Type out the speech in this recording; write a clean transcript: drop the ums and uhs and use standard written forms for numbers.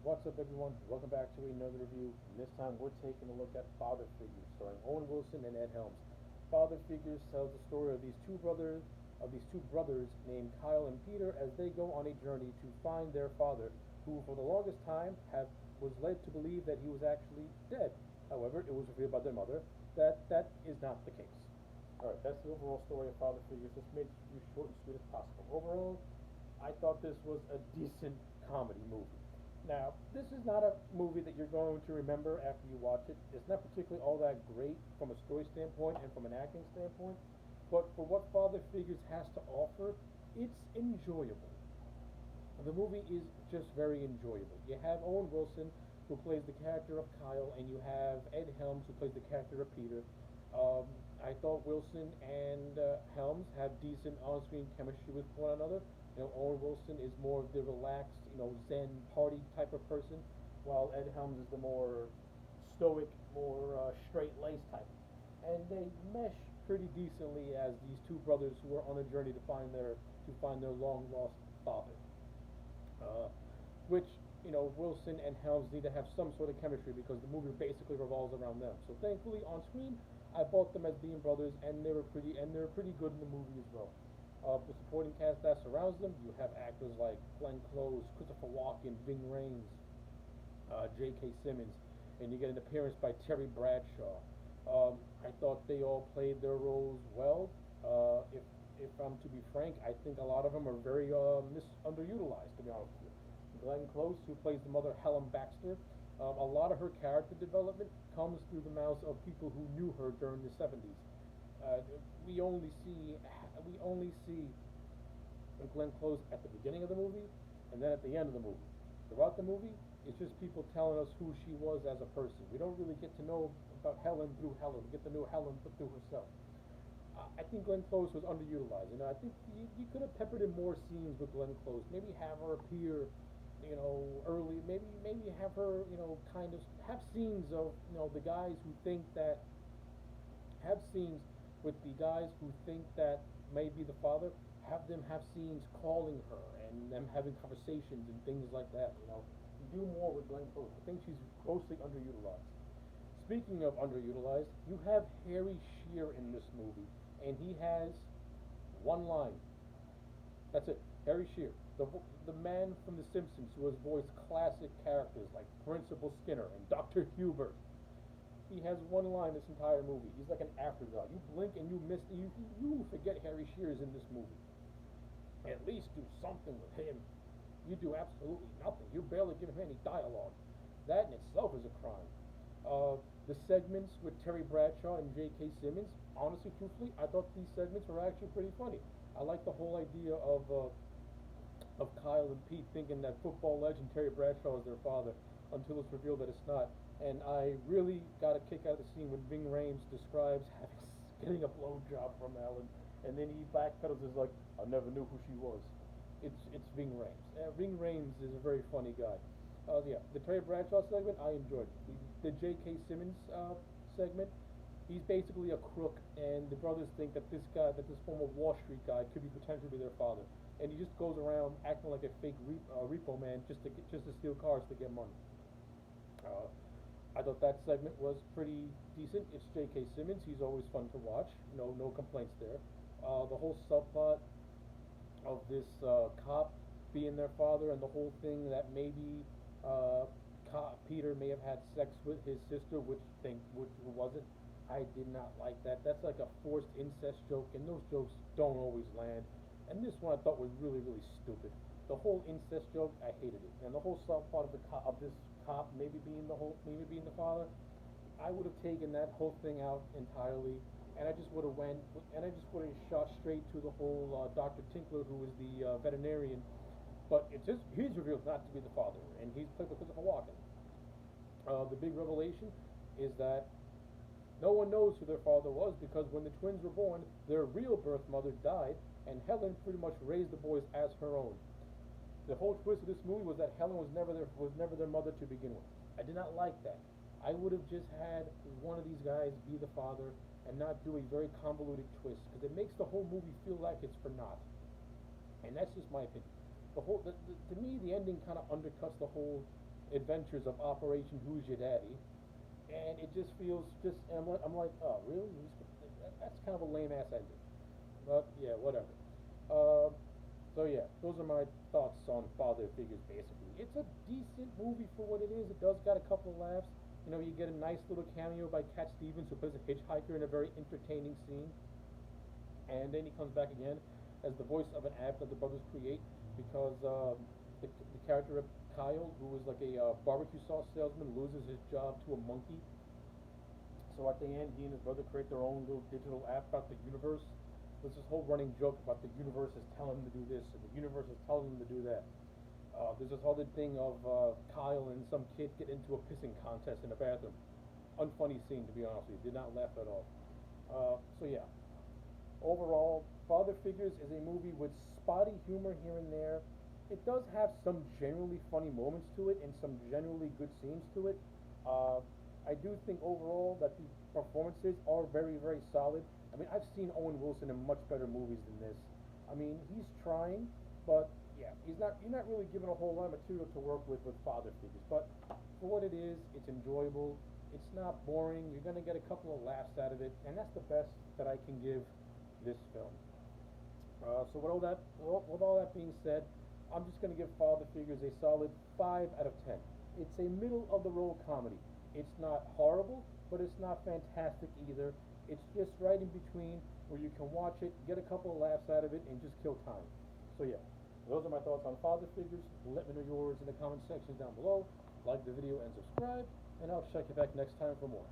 What's up, everyone? Welcome back to another review. And this time, we're taking a look at Father Figures, starring Owen Wilson and Ed Helms. Father Figures tells the story of these two brothers named Kyle and Peter as they go on a journey to find their father, who, for the longest time, have was led to believe that he was actually dead. However, it was revealed by their mother that that is not the case. All right, that's the overall story of Father Figures. Let's make this review short and sweet as possible. Overall, I thought this was a decent comedy movie. Now, this is not a movie that you're going to remember after you watch it. It's not particularly all that great from a story standpoint and from an acting standpoint, but for what Father Figures has to offer, it's enjoyable. The movie is just very enjoyable. You have Owen Wilson, who plays the character of Kyle, and you have Ed Helms, who plays the character of Peter. I thought Wilson and Helms have decent on-screen chemistry with one another. Owen Wilson is more of the relaxed, Zen party type of person, while Ed Helms is the more stoic, more straight-laced type. And they mesh pretty decently as these two brothers who are on a journey to find their long lost father. Uh, which Wilson and Helms need to have some sort of chemistry because the movie basically revolves around them. So thankfully, on screen, I bought them as being brothers, and they're pretty good in the movie as well. The supporting cast that surrounds them, you have actors like Glenn Close, Christopher Walken, Ving Rhames, J.K. Simmons, and you get an appearance by Terry Bradshaw. I thought they all played their roles well. If I'm to be frank, I think a lot of them are very underutilized. To be honest with you, Glenn Close, who plays the mother Helen Baxter, a lot of her character development comes through the mouths of people who knew her during the '70s. Uh, we only see Glenn Close at the beginning of the movie and then at the end of the movie. Throughout the movie, it's just people telling us who she was as a person. We don't really get to know about Helen through Helen. We get to know Helen through herself. I think Glenn Close was underutilized. I think you could have peppered in more scenes with Glenn Close. Maybe have her appear, early. Maybe have her, kind of have scenes of the guys who think that have scenes with the guys who think that may be the father. Have them have scenes calling her and them having conversations and things like that. Do more with Glenn Close. I think she's grossly underutilized. Speaking of underutilized, you have Harry Shearer in this movie, and he has one line. That's it. Harry Shearer, the man from The Simpsons who has voiced classic characters like Principal Skinner and Dr. Hubert. He has one line this entire movie. He's like an afterthought. You blink and you forget Harry Shearer's in this movie. At least do something with him. You do absolutely nothing. You barely give him any dialogue. That in itself is a crime. The segments with Terry Bradshaw and J.K. Simmons, honestly, truthfully, I thought these segments were actually pretty funny. I like the whole idea of Kyle and Pete thinking that football legend Terry Bradshaw is their father until it's revealed that it's not. And I really got a kick out of the scene when Ving Rhames describes getting a blowjob from Ellen, and then he backpedals is like, I never knew who she was. It's Ving Rhames. Ving Rhames is a very funny guy. Yeah, the Terry Bradshaw segment I enjoyed. The J.K. Simmons segment, he's basically a crook, and the brothers think that this former Wall Street guy could be potentially their father, and he just goes around acting like a fake repo man just to steal cars to get money. Uh, I thought that segment was pretty decent. It's J.K. Simmons. He's always fun to watch. No complaints there. The whole subplot of this cop being their father, and the whole thing that maybe uh, Peter may have had sex with his sister, which wasn't. I did not like that. That's like a forced incest joke, and those jokes don't always land. And this one I thought was really, really stupid. The whole incest joke, I hated it, and the whole subplot of this cop maybe being the father, I would have taken that whole thing out entirely, and I just would have shot straight to the whole Dr. Tinkler, who is the veterinarian, but he's revealed not to be the father, and he's played by Christopher Walken. The big revelation is that no one knows who their father was because when the twins were born, their real birth mother died, and Helen pretty much raised the boys as her own. The whole twist of this movie was that Helen was never their mother to begin with. I did not like that. I would have just had one of these guys be the father and not do a very convoluted twist because it makes the whole movie feel like it's for naught. And that's just my opinion. To me, the ending kind of undercuts the whole adventures of Operation Who's Your Daddy, and it just feels just. And I'm like, oh, really? That's kind of a lame ass ending. But yeah, whatever. Uh, so yeah, those are my thoughts on Father Figures. Basically, it's a decent movie for what it is. It does got a couple of laughs. You know, you get a nice little cameo by Cat Stevens, who plays a hitchhiker in a very entertaining scene. And then he comes back again as the voice of an app that the brothers create because the character of Kyle, who is like a barbecue sauce salesman, loses his job to a monkey. So at the end, he and his brother create their own little digital app about the universe. There's this whole running joke about the universe is telling him to do this and the universe is telling him to do that. There's this other thing of Kyle and some kid get into a pissing contest in the bathroom. Unfunny scene, to be honest with you. Did not laugh at all. So yeah, overall, Father Figures is a movie with spotty humor here and there. It does have some generally funny moments to it and some generally good scenes to it. I do think overall that the performances are very, very solid. I mean, I've seen Owen Wilson in much better movies than this. I mean, he's trying, but yeah, he's not. You're not really given a whole lot of material to work with Father Figures. But for what it is, it's enjoyable. It's not boring. You're gonna get a couple of laughs out of it, and that's the best that I can give this film. So with all that being said, I'm just going to give Father Figures a solid 5 out of 10. It's a middle of the road comedy. It's not horrible, but it's not fantastic either. It's just right in between where you can watch it, get a couple of laughs out of it, and just kill time. So yeah, those are my thoughts on Father Figures. Let me know yours in the comment section down below. Like the video and subscribe, and I'll check you back next time for more.